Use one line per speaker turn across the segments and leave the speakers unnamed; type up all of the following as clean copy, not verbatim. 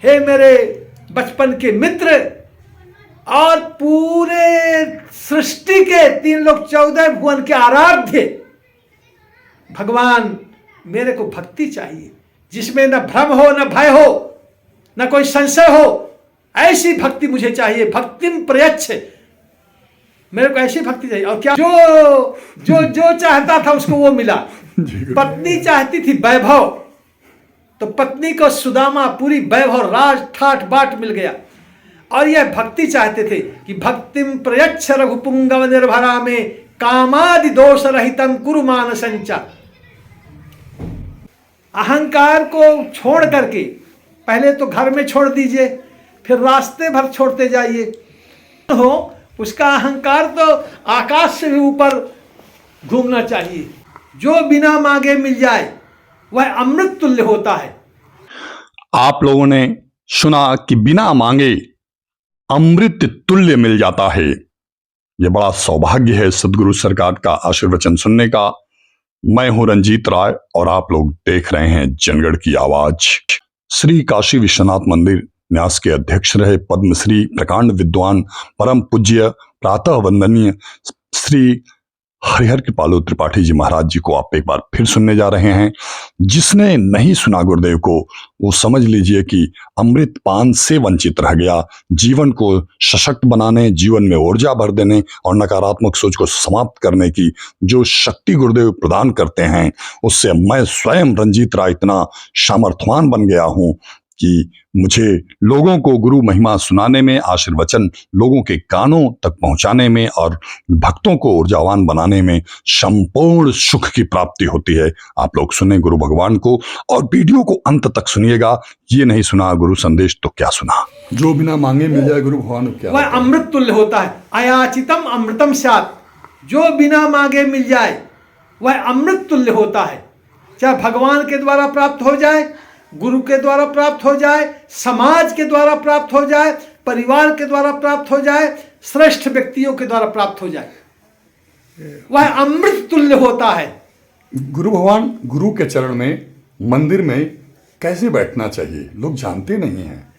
हे मेरे बचपन के मित्र और पूरे सृष्टि के 3 लोक 14 भुवन के आराध्य भगवान, मेरे को भक्ति चाहिए जिसमें न भ्रम हो, न भय हो, न कोई संशय हो। ऐसी भक्ति मुझे चाहिए। भक्तिम प्रयच्छ, मेरे को ऐसी भक्ति चाहिए। और क्या जो जो जो चाहता था उसको वो मिला। पत्नी चाहती थी वैभव, तो पत्नी को सुदामा पूरी वैभव राज ठाठ बाट मिल गया। और यह भक्ति चाहते थे कि भक्तिम प्रयच्छ रघुपुंगव निर्भरा में कामादि दोष रहितम कुरु मानसंचा। अहंकार को छोड़ करके पहले तो घर में छोड़ दीजिए, फिर रास्ते भर छोड़ते जाइए। हो उसका अहंकार तो आकाश से भी ऊपर घूमना चाहिए। जो बिना मांगे मिल जाए वह अमृत तुल्य होता है।
आप लोगों ने सुना कि बिना मांगे अमृत तुल्य मिल जाता है। यह बड़ा सौभाग्य है सदगुरु सरकार का आशीर्वचन सुनने का। मैं हूं रंजीत राय और आप लोग देख रहे हैं जनगढ़ की आवाज। श्री काशी विश्वनाथ मंदिर न्यास के अध्यक्ष रहे पद्मश्री प्रकांड विद्वान परम पूज्य प्रातः वंदनीय श्री हरिहर कृपालु त्रिपाठी जी महाराज जी को आप एक बार फिर सुनने जा रहे हैं। जिसने नहीं सुना गुरुदेव को वो समझ लीजिए कि अमृत पान से वंचित रह गया। जीवन को सशक्त बनाने, जीवन में ऊर्जा भर देने और नकारात्मक सोच को समाप्त करने की जो शक्ति गुरुदेव प्रदान करते हैं, उससे मैं स्वयं रंजीत राय इतना सामर्थ्यवान बन गया हूं कि मुझे लोगों को गुरु महिमा सुनाने में, आशीर्वचन लोगों के कानों तक पहुंचाने में और भक्तों को ऊर्जावान बनाने में संपूर्ण सुख की प्राप्ति होती है। आप लोग सुने गुरु भगवान को और वीडियो को अंत तक सुनिएगा। ये नहीं सुना गुरु संदेश तो क्या सुना।
जो बिना मांगे मिल जाए गुरु भगवान को क्या,
वह अमृत तुल्य होता है। अयाचितम अमृतम स्यात्, जो बिना मांगे मिल जाए वह अमृत तुल्य होता है। चाहे भगवान के द्वारा प्राप्त हो जाए, गुरु के द्वारा प्राप्त हो जाए, समाज के द्वारा प्राप्त हो जाए, परिवार के द्वारा प्राप्त हो जाए, श्रेष्ठ व्यक्तियों के द्वारा प्राप्त हो जाए, वह अमृत तुल्य होता है।
गुरु भगवान गुरु के चरण में मंदिर में कैसे बैठना चाहिए लोग जानते नहीं हैं।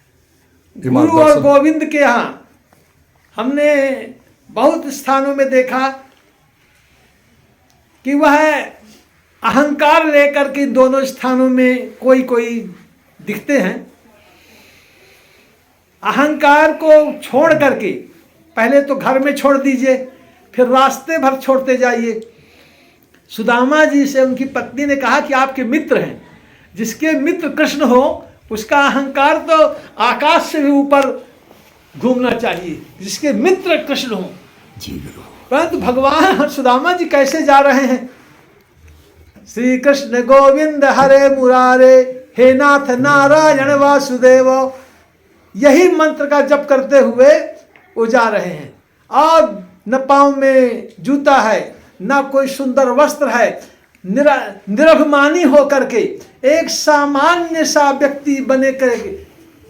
गुरु और गोविंद के यहाँ हमने बहुत स्थानों में देखा कि वह अहंकार लेकर के दोनों स्थानों में कोई कोई दिखते हैं। अहंकार को छोड़ करके पहले तो घर में छोड़ दीजिए, फिर रास्ते भर छोड़ते जाइए। सुदामा जी से उनकी पत्नी ने कहा कि आपके मित्र हैं, जिसके मित्र कृष्ण हो उसका अहंकार तो आकाश से भी ऊपर घूमना चाहिए, जिसके मित्र कृष्ण हो।
जी गुरु।
परंतु भगवान सुदामा जी कैसे जा रहे हैं? श्री कृष्ण गोविंद हरे मुरारे, हे नाथ नारायण वासुदेव, यही मंत्र का जप करते हुए वो जा रहे हैं। और न पाँव में जूता है, न कोई सुंदर वस्त्र है, निरभिमानी होकर के एक सामान्य सा व्यक्ति बने करके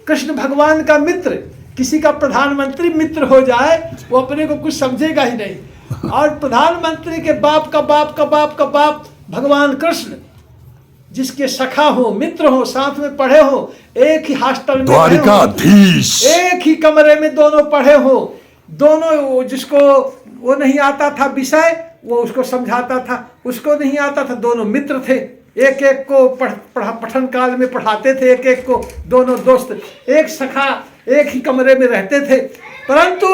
कृष्ण भगवान का मित्र, किसी का प्रधानमंत्री मित्र हो जाए वो अपने को कुछ समझेगा ही नहीं। और प्रधानमंत्री के बाप का बाप का बाप का बाप भगवान कृष्ण, जिसके सखा हो, मित्र हो, साथ में पढ़े हो, एक ही हॉस्टल में
द्वारिकाधीश,
एक ही कमरे में दोनों पढ़े हो, दोनों, जिसको वो नहीं आता था विषय वो उसको समझाता था, उसको नहीं आता था, दोनों मित्र थे। एक एक को पठन काल में पढ़ाते थे, एक एक को, दोनों दोस्त, एक सखा एक ही कमरे में रहते थे। परंतु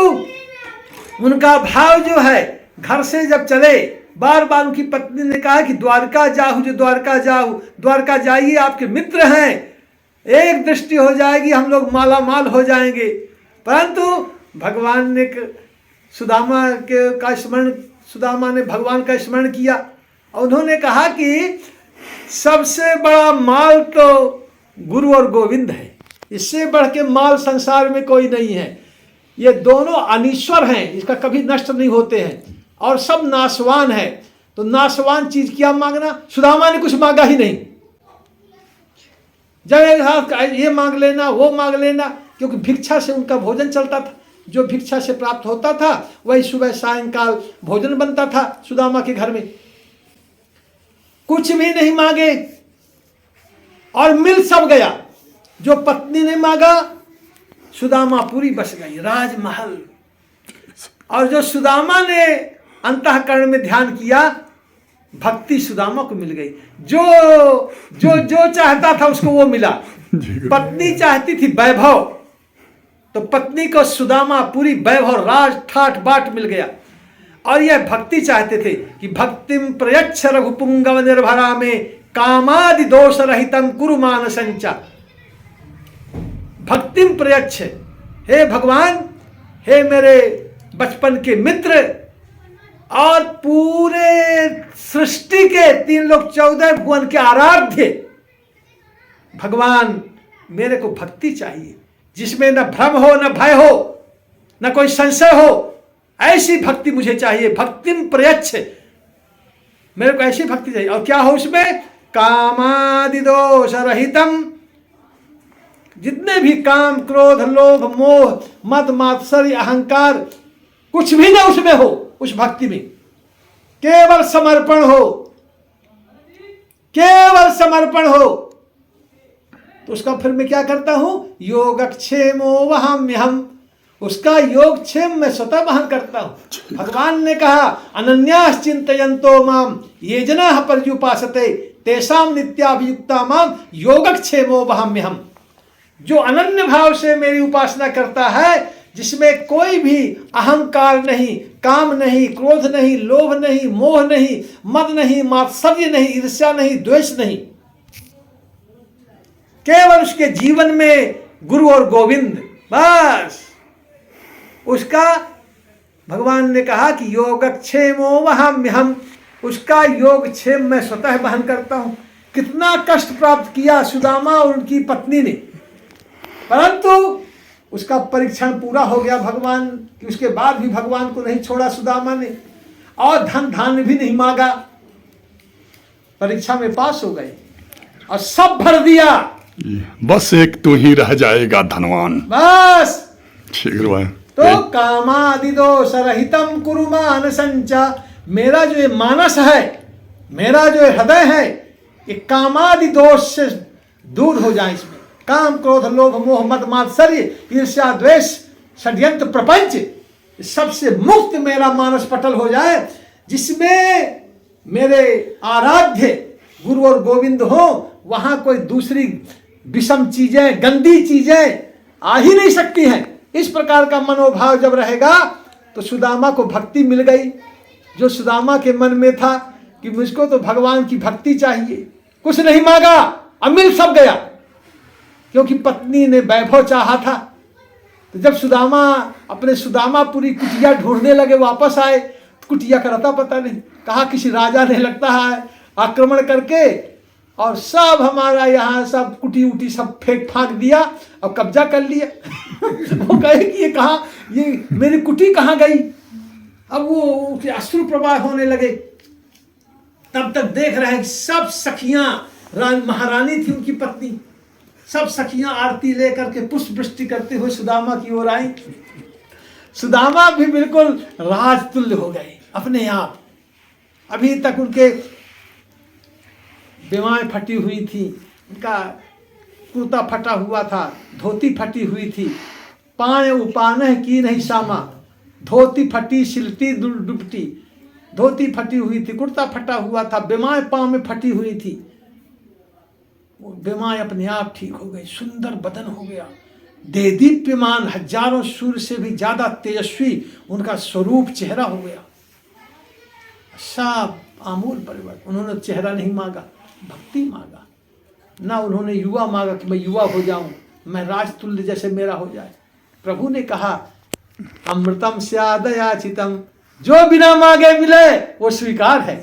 उनका भाव जो है, घर से जब चले, बार बार उनकी पत्नी ने कहा कि द्वारका जाऊं, जो द्वारका जाऊं, द्वारका जाइए, आपके मित्र हैं, एक दृष्टि हो जाएगी, हम लोग माला माल हो जाएंगे। परंतु भगवान ने सुदामा ने भगवान का स्मरण किया और उन्होंने कहा कि सबसे बड़ा माल तो गुरु और गोविंद है, इससे बढ़ के माल संसार में कोई नहीं है। ये दोनों अनीश्वर हैं, इसका कभी नष्ट नहीं होते हैं और सब नाशवान है। तो नाशवान चीज क्या मांगना? सुदामा ने कुछ मांगा ही नहीं। जब ये मांग लेना, वो मांग लेना, क्योंकि भिक्षा से उनका भोजन चलता था। जो भिक्षा से प्राप्त होता था वही सुबह सायंकाल भोजन बनता था सुदामा के घर में। कुछ भी नहीं मांगे और मिल सब गया। जो पत्नी ने मांगा सुदामापुरी बस गई, राजमहल। और जो सुदामा ने अंतःकरण में ध्यान किया, भक्ति सुदामा को मिल गई। जो जो जो चाहता था उसको वो मिला। पत्नी चाहती थी वैभव, तो पत्नी को सुदामा पूरी वैभव, राज, ठाट बाट मिल गया। और यह भक्ति चाहते थे कि भक्तिम प्रयच्छ रघुपुंगव निर्भरा में कामादि दोष रहितम कुरु मानसंचा। भक्तिम प्रयच्छ, हे भगवान, हे मेरे बचपन के मित्र और पूरे सृष्टि के 3 लोक 14 भुवन के आराध्य भगवान, मेरे को भक्ति चाहिए जिसमें न भ्रम हो, न भय हो, न कोई संशय हो। ऐसी भक्ति मुझे चाहिए। भक्तिम प्रयच्छ, मेरे को ऐसी भक्ति चाहिए। और क्या हो उसमें? कामादि दोष रहितम, जितने भी काम, क्रोध, लोभ, मोह, मद, मात्सर्य, अहंकार, कुछ भी ना उसमें हो, उस भक्ति में केवल समर्पण हो, केवल समर्पण हो। तो उसका फिर मैं क्या करता हूं? योगक्षेमो वहाम्यहम्, उसका योगक्षेम मैं स्वतः वहन करता हूं। भगवान ने कहा अनन्यास चिंतयन्तो माम ये जनाः पर्युपासते तेषां नित्याभियुक्ता माम योगक्षेमो वहाम्यहम्। जो अनन्य भाव से मेरी उपासना करता है, जिसमें कोई भी अहंकार नहीं, काम नहीं, क्रोध नहीं, लोभ नहीं, मोह नहीं, मद नहीं, मात्सर्य नहीं, ईर्ष्या नहीं, द्वेष नहीं, केवल उसके जीवन में गुरु और गोविंद, बस उसका भगवान ने कहा कि योगक्षेमो वहाम्यहम्, उसका योगक्षेम मैं स्वतः वहन करता हूं। कितना कष्ट प्राप्त किया सुदामा और उनकी पत्नी ने, परंतु उसका परीक्षण पूरा हो गया भगवान कि उसके बाद भी भगवान को नहीं छोड़ा सुदामा ने, और धन धान्य भी नहीं मांगा। परीक्षा में पास हो गए और सब भर दिया।
बस एक तू ही रह जाएगा धनवान,
बस।
शीघ्र है।
तो कामादि दोष रहितम कुरु मानसंचा, मेरा जो ये मानस है, मेरा जो हृदय है, ये कामादि दोष से दूर हो जाए। इसमें काम, क्रोध, लोभ, मोह, मद, मात्सर्य, ईर्ष्या, द्वेष, षड्यंत्र, प्रपंच, सबसे मुक्त मेरा मानस पटल हो जाए, जिसमें मेरे आराध्य गुरु और गोविंद हो। वहां कोई दूसरी विषम चीजें, गंदी चीजें आ ही नहीं सकती हैं। इस प्रकार का मनोभाव जब रहेगा तो सुदामा को भक्ति मिल गई। जो सुदामा के मन में था कि मुझको तो भगवान की भक्ति चाहिए, कुछ नहीं मांगा, अब मिल सब गया, क्योंकि पत्नी ने वैभव चाहा था। तो जब सुदामा अपने सुदामापुरी कुटिया ढूंढने लगे, वापस आए, कुटिया का रता पता नहीं, कहा किसी राजा ने लगता है आक्रमण करके और सब हमारा यहाँ सब कुटी उटी सब फेंक फांक दिया और कब्जा कर लिया। वो कहे कि ये कहाँ, ये मेरी कुटी कहाँ गई? अब वो अश्रु प्रवाह होने लगे। तब तक देख रहे हैं कि सब सखियां, महारानी थी उनकी पत्नी, सब सखियां आरती लेकर के पुष्प वृष्टि करते हुए सुदामा की ओर आई। सुदामा भी बिल्कुल राजतुल्य हो गए अपने आप। अभी तक उनके बेवाएं फटी हुई थी, उनका कुर्ता फटा हुआ था, धोती फटी हुई थी, पाए उपानह की नहीं सामा, धोती फटी सिलती दुपटी, धोती फटी हुई थी, कुर्ता फटा हुआ था, बेमाएं पाँव में फटी हुई थी। वो बेमाएं अपने आप ठीक हो गई, सुंदर बदन हो गया, देदीप्यमान, हजारों सूर्य से भी ज्यादा तेजस्वी उनका स्वरूप चेहरा हो गया। सब आमूल परिवर्तन। उन्होंने चेहरा नहीं मांगा, भक्ति मांगा। ना उन्होंने युवा मांगा कि मैं युवा हो जाऊं, मैं राजतुल्य जैसे मेरा हो जाए। प्रभु ने कहा अमृतम स्यादयाचितम, जो बिना मांगे मिले वो स्वीकार है।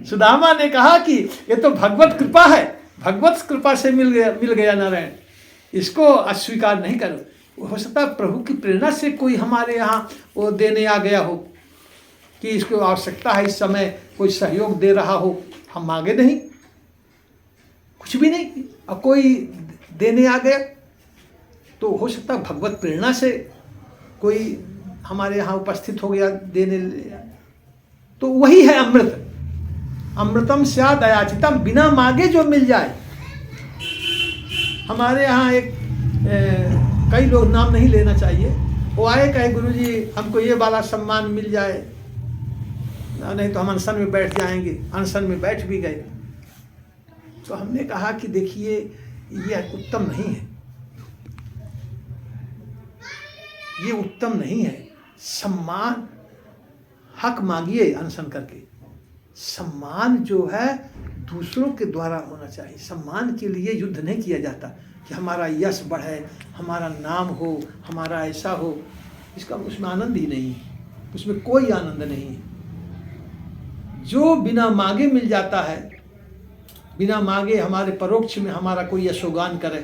सुदामा ने कहा कि ये तो भगवत कृपा है, भगवत कृपा से मिल गया नारायण, इसको अस्वीकार नहीं करो। हो सकता है प्रभु की प्रेरणा से कोई हमारे यहाँ वो देने आ गया हो कि इसको आवश्यकता है, इस समय कोई सहयोग दे रहा हो, हम मांगे नहीं, कुछ भी नहीं, और कोई देने आ गया तो हो सकता है भगवत प्रेरणा से कोई हमारे यहाँ उपस्थित हो गया देने। तो वही है अमृत। अमृतम स्याद अयाचितम, बिना मांगे जो मिल जाए। हमारे यहाँ एक कई लोग, नाम नहीं लेना चाहिए, वो आए कहे गुरुजी हमको ये वाला सम्मान मिल जाए, नहीं तो हम अनशन में बैठ जाएंगे। अनशन में बैठ भी गए। तो हमने कहा कि देखिए ये उत्तम नहीं है, ये उत्तम नहीं है। सम्मान, हक मांगिए अनशन करके। सम्मान जो है दूसरों के द्वारा होना चाहिए। सम्मान के लिए युद्ध नहीं किया जाता कि हमारा यश बढ़े, हमारा नाम हो, हमारा ऐसा हो। इसका उसमें आनंद ही नहीं है, उसमें कोई आनंद नहीं है। जो बिना मांगे मिल जाता है, बिना मांगे हमारे परोक्ष में हमारा कोई यशोगान करे,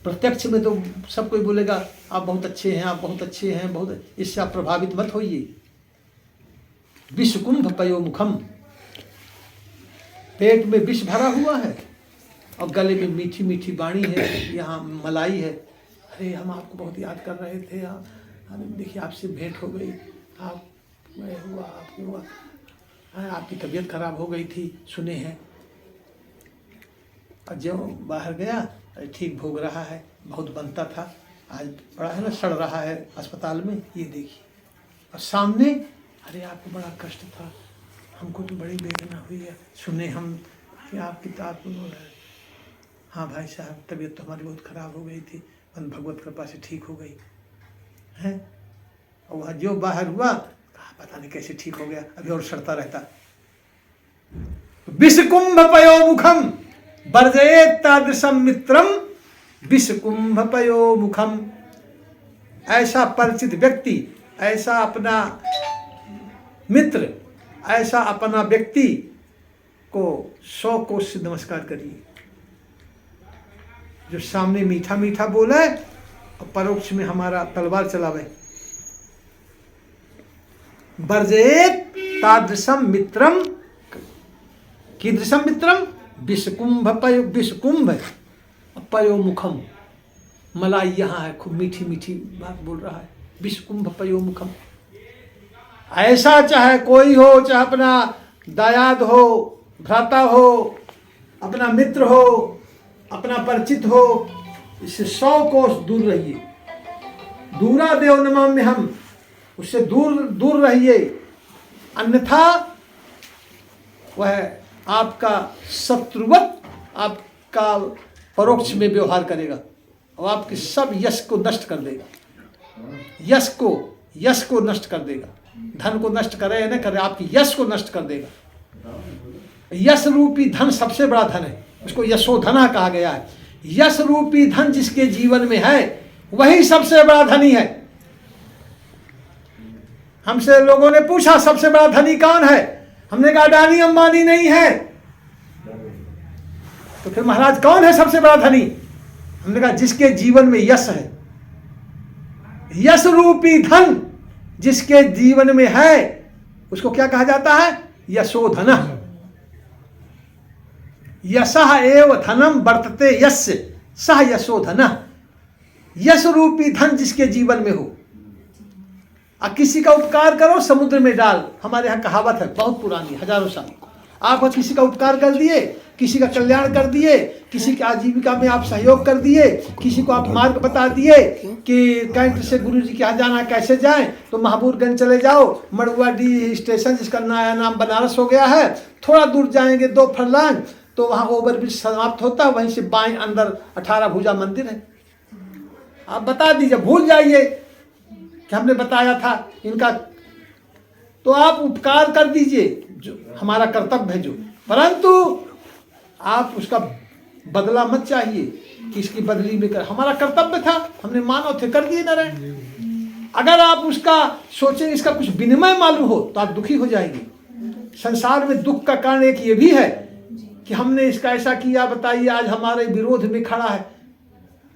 प्रत्यक्ष में तो सब कोई बोलेगा आप बहुत अच्छे हैं, आप बहुत अच्छे हैं, बहुत, इससे आप प्रभावित मत होइए। विषकुंभ पयो मुखम, पेट में विष भरा हुआ है और गले में मीठी मीठी वाणी है, यहाँ मलाई है। अरे हम आपको बहुत याद कर रहे थे, आप देखिए आपसे भेंट हो गई, आप हुआ, आपके हुआ, आपकी तबीयत खराब हो गई थी, सुने हैं। और जो बाहर गया, अरे ठीक भोग रहा है, बहुत बनता था, आज बड़ा है ना सड़ रहा है अस्पताल में, ये देखिए। और सामने, अरे आपको बड़ा कष्ट था, हमको तो बड़ी वेदना हुई है, सुने हम कि आपकी हाँ भाई साहब तबीयत तो हमारी बहुत ख़राब हो गई थी, पर भगवत कृपा से ठीक हो गई है। और वह जो बाहर हुआ, पता नहीं कैसे ठीक हो गया, अभी और सड़ता रहता। विषकुंभ पयो मुखम वर्जयेत् तादृशम मित्रम विषकुंभ पयो मुखम। ऐसा परिचित व्यक्ति, ऐसा अपना मित्र, ऐसा अपना व्यक्ति को 100 कोस से नमस्कार करिए, जो सामने मीठा मीठा बोले और परोक्ष में हमारा तलवार चलावे। वर्जयेत् तादृशम मित्रम, कीदृशम मित्रम विषकुंभ पयो, विषकुंभ पयो मुखम, मलाई यहाँ है, खूब मीठी मीठी बात बोल रहा है। विषकुंभ पयो मुखम, ऐसा चाहे कोई हो, चाहे अपना दायाद हो, भ्राता हो, अपना मित्र हो, अपना परिचित हो, इससे 100 कोस दूर रहिए। दूरा देव नमाम्य हम, उससे दूर दूर रहिए, अन्यथा वह आपका शत्रुवत आपका परोक्ष में व्यवहार करेगा और आपके सब यश को नष्ट कर देगा। यश को नष्ट कर देगा। धन को नष्ट करे या न करे, आपकी यश को नष्ट कर देगा। यश रूपी धन सबसे बड़ा धन है, उसको यशोधना कहा गया है। यश रूपी धन जिसके जीवन में है वही सबसे बड़ा धनी है। हमसे लोगों ने पूछा सबसे बड़ा धनी कौन है, हमने कहा अडानी अंबानी नहीं है। तो फिर महाराज कौन है सबसे बड़ा धनी? हमने कहा जिसके जीवन में यश है। यश रूपी धन जिसके जीवन में है उसको क्या कहा जाता है? यशोधन। यशः एव धनम वर्तते यस्य सह यशोधन। यश रूपी धन जिसके जीवन में हो। किसी का उपकार करो समुद्र में डाल, हमारे यहाँ कहावत है बहुत पुरानी, हजारों साल। आप किसी का उपकार कर दिए, किसी का कल्याण कर दिए, किसी की आजीविका में आप सहयोग कर दिए, किसी को आप मार्ग बता दिए कि कैंट से गुरु जी के यहाँ जाना कैसे जाएं, तो महाबूरगंज चले जाओ, मड़ुआडी स्टेशन जिसका नया नाम बनारस हो गया है, थोड़ा दूर जाएंगे 2 फरलांग तो वहाँ ओवरब्रिज समाप्त होता है, वहीं से बाएं अंदर 18 भुजा मंदिर है। आप बता दीजिए, भूल जाइए कि हमने बताया था इनका, तो आप उपकार कर दीजिए, जो हमारा कर्तव्य है जो, परंतु आप उसका बदला मत चाहिए कि इसकी बदली में कर। हमारा कर्तव्य था, हमने मानव थे, कर दिए न रहे। अगर आप उसका सोचें इसका कुछ विनिमय मालूम हो तो आप दुखी हो जाएंगे। संसार में दुख का कारण एक ये भी है कि हमने इसका ऐसा किया, बताइए आज हमारे विरोध में खड़ा है,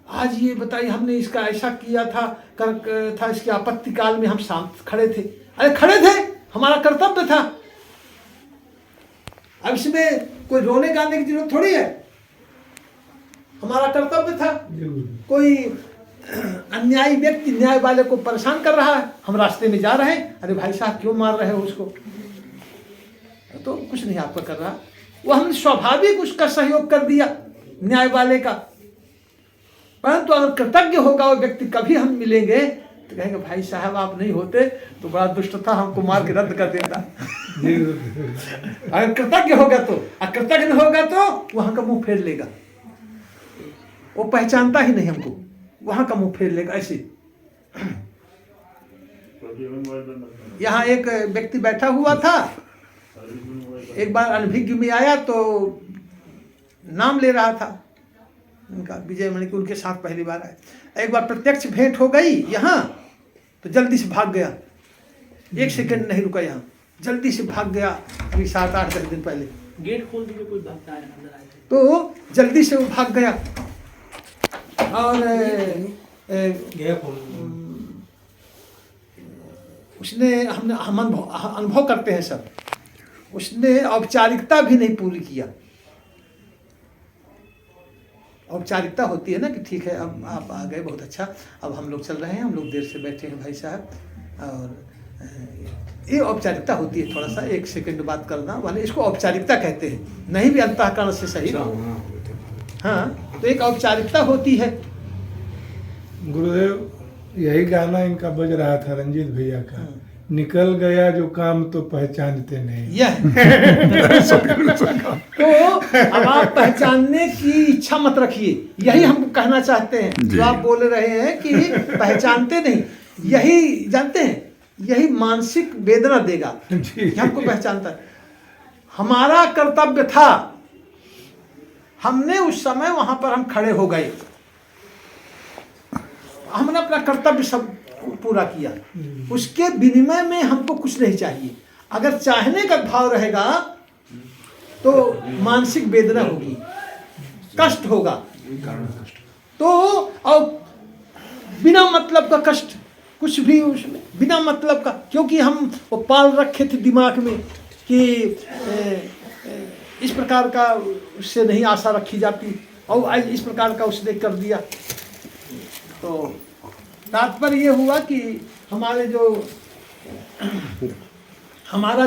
आज ये बताइए हमने इसका ऐसा किया था इसके आपत्ति काल में हम शांत खड़े थे। अरे खड़े थे, हमारा कर्तव्य था। अब इसमें कोई रोने गाने की जरूरत थोड़ी है, हमारा कर्तव्य था। कोई अन्यायी व्यक्ति न्याय वाले को परेशान कर रहा है, हम रास्ते में जा रहे हैं, अरे भाई साहब क्यों मार रहे हो उसको, तो कुछ नहीं आपका कर रहा, वो हमने स्वाभाविक उसका सहयोग कर दिया न्याय वाले का। परंतु अगर कृतज्ञ होगा वो व्यक्ति, कभी हम मिलेंगे तो कहेंगे भाई साहब आप नहीं होते तो बड़ा दुष्ट था, हमको मार के रद्द कर देता। अगर कृतज्ञ होगा तो, अकृतज्ञ होगा तो वहां का मुंह फेर लेगा, वो पहचानता ही नहीं हमको, वहां का मुंह फेर लेगा ऐसे। यहाँ एक व्यक्ति बैठा हुआ था, एक बार अनभिज्ञ में आया तो नाम ले रहा था उनका, विजय मणिकुल के साथ पहली बार आया। एक बार प्रत्यक्ष भेंट हो गई यहाँ तो जल्दी से भाग गया, 1 सेकंड नहीं रुका, यहाँ जल्दी से भाग गया। अभी 7-8-10 दिन पहले
गेट खोल दीजिए, कोई बात आए अंदर आए।
तो जल्दी से वो भाग गया और उसने, हम अनुभव करते हैं सब, उसने औपचारिकता भी नहीं पूरी किया। औपचारिकता होती है ना कि ठीक है अब आप आ गए, बहुत अच्छा, अब हम लोग चल रहे हैं, हम लोग देर से बैठे हैं भाई साहब, और ये औपचारिकता होती है। थोड़ा सा 1 सेकंड बात करना वाले, इसको औपचारिकता कहते हैं, नहीं भी अंतःकरण से सही। हाँ, तो एक औपचारिकता होती है।
गुरुदेव यही गाना इनका बज रहा था रंजीत भैया का, निकल गया जो काम तो पहचानते नहीं।
यह तो अब आप पहचानने की इच्छा मत रखिए, यही हम कहना चाहते हैं। जो आप बोल रहे हैं कि पहचानते नहीं, यही जानते हैं, यही मानसिक वेदना देगा कि हमको पहचानता है। हमारा कर्तव्य था, हमने उस समय वहां पर हम खड़े हो गए, हमने अपना कर्तव्य सब पूरा किया, उसके विनिमय में हमको कुछ नहीं चाहिए। अगर चाहने का भाव रहेगा तो मानसिक वेदना होगी, कष्ट होगा। तो और बिना मतलब का कष्ट, कुछ भी उसमें बिना मतलब का, क्योंकि हम वो पाल रखे थे दिमाग में कि इस प्रकार का उससे नहीं आशा रखी जाती, और आज इस प्रकार का उसने कर दिया। तो तात्पर्य ये हुआ कि हमारा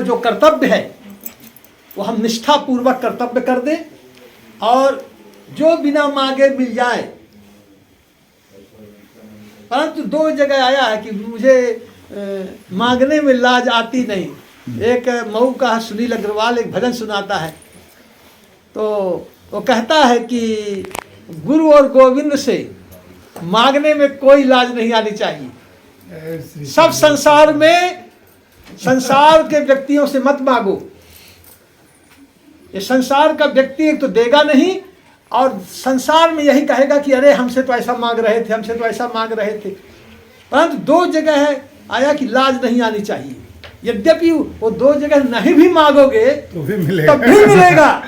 जो कर्तव्य है वो हम निष्ठापूर्वक कर्तव्य कर दें, और जो बिना मांगे मिल जाए। परंतु 2 जगह आया है कि मुझे मांगने में लाज आती नहीं। एक मऊ का सुनील अग्रवाल एक भजन सुनाता है, तो वो कहता है कि गुरु और गोविंद से मांगने में कोई लाज नहीं आनी चाहिए। सब संसार में, संसार के व्यक्तियों से मत मांगो। ये संसार का व्यक्ति एक तो देगा नहीं, और संसार में यही कहेगा कि अरे हमसे तो ऐसा मांग रहे थे, हमसे तो ऐसा मांग रहे थे। परंतु 2 जगह है आया कि लाज नहीं आनी चाहिए। यद्यपि वो 2 जगह नहीं भी मांगोगे तो भी मिलेगा, तब भी मिलेगा,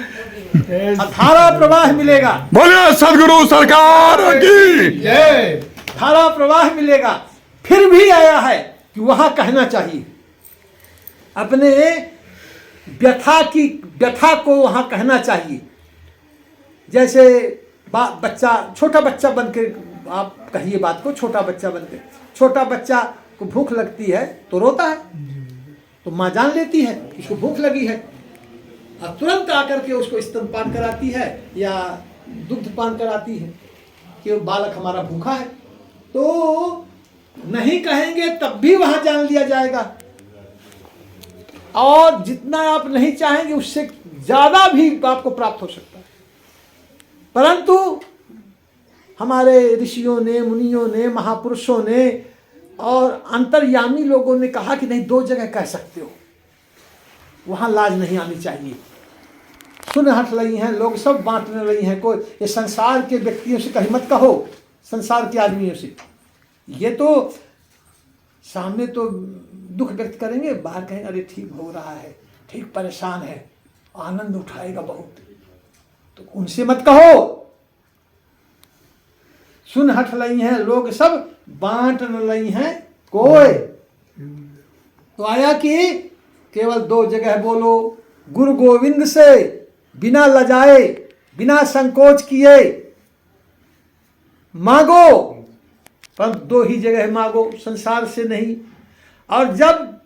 धारा प्रवाह मिलेगा।
बोलिए सदगुरु सरकार की
जय। धारा प्रवाह मिलेगा। फिर भी आया है कि वहां कहना चाहिए, अपने व्यथा को वहां कहना चाहिए। जैसे बच्चा, छोटा बच्चा बन के आप कहिए बात को, छोटा बच्चा बन के, छोटा बच्चा को भूख लगती है तो रोता है, तो माँ जान लेती है इसको भूख लगी है, और तुरंत आकर के उसको स्तनपान कराती है या दुग्धपान कराती है कि वो बालक हमारा भूखा है। तो नहीं कहेंगे तब भी वहां जान लिया जाएगा, और जितना आप नहीं चाहेंगे उससे ज्यादा भी आपको प्राप्त हो सकता है। परंतु हमारे ऋषियों ने, मुनियों ने, महापुरुषों ने और अंतर्यामी लोगों ने कहा कि नहीं, 2 जगह कह सकते हो, वहां लाज नहीं आनी चाहिए। सुन हट रही हैं लोग, सब बांटने रही हैं। कोई ये संसार के व्यक्तियों से कहीं मत कहो, संसार के आदमियों से। ये तो सामने तो दुख व्यक्त करेंगे, बाहर कहें अरे ठीक हो रहा है, ठीक परेशान है, आनंद उठाएगा बहुत, तो उनसे मत कहो। सुन हट रही हैं लोग, सब बांट रही हैं कोई। तो आया कि केवल 2 जगह बोलो, गुरु गोविंद से बिना लजाए, बिना संकोच किए मांगो, पर 2 ही जगह मांगो, संसार से नहीं। और जब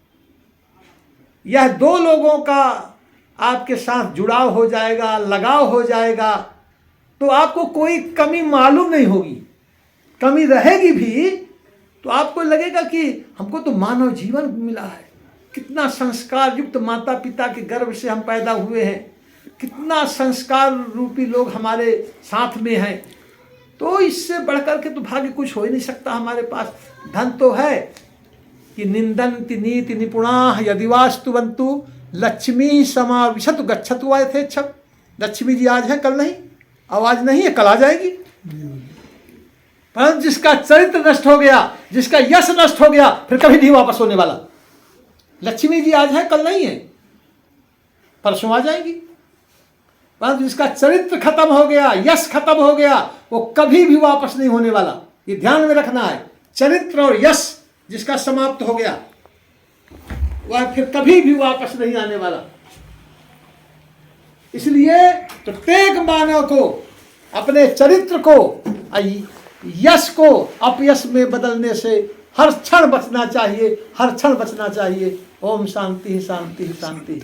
यह 2 लोगों का आपके साथ जुड़ाव हो जाएगा, लगाव हो जाएगा, तो आपको कोई कमी मालूम नहीं होगी। कमी रहेगी भी तो आपको लगेगा कि हमको तो मानव जीवन मिला है, कितना संस्कार युक्त माता पिता के गर्भ से हम पैदा हुए हैं, कितना संस्कार रूपी लोग हमारे साथ में हैं, तो इससे बढ़कर के तो भाग्य कुछ हो ही नहीं सकता हमारे पास। धन तो है कि निंदन्ति नीति निपुणा यदि वास्तुवंतु लक्ष्मी समाविशतु गच्छतु यथेच्छम्। लक्ष्मी जी आज है कल नहीं, आवाज नहीं है कल आ जाएगी। परंतु जिसका चरित्र नष्ट हो गया, जिसका यश नष्ट हो गया, फिर कभी नहीं वापस होने वाला। लक्ष्मी जी आज है कल नहीं है, परसों आ जाएगी। परंतु जिसका चरित्र खत्म हो गया, यश खत्म हो गया, वो कभी भी वापस नहीं होने वाला। ये ध्यान में रखना है। चरित्र और यश जिसका समाप्त हो गया, वह फिर कभी भी वापस नहीं आने वाला। इसलिए प्रत्येक मानव को अपने चरित्र को, यश को अपयश में बदलने से हर क्षण बचना चाहिए, हर क्षण बचना चाहिए। ओम शांति शांति शांति।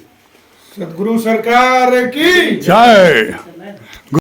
सदगुरु सरकार की
जय।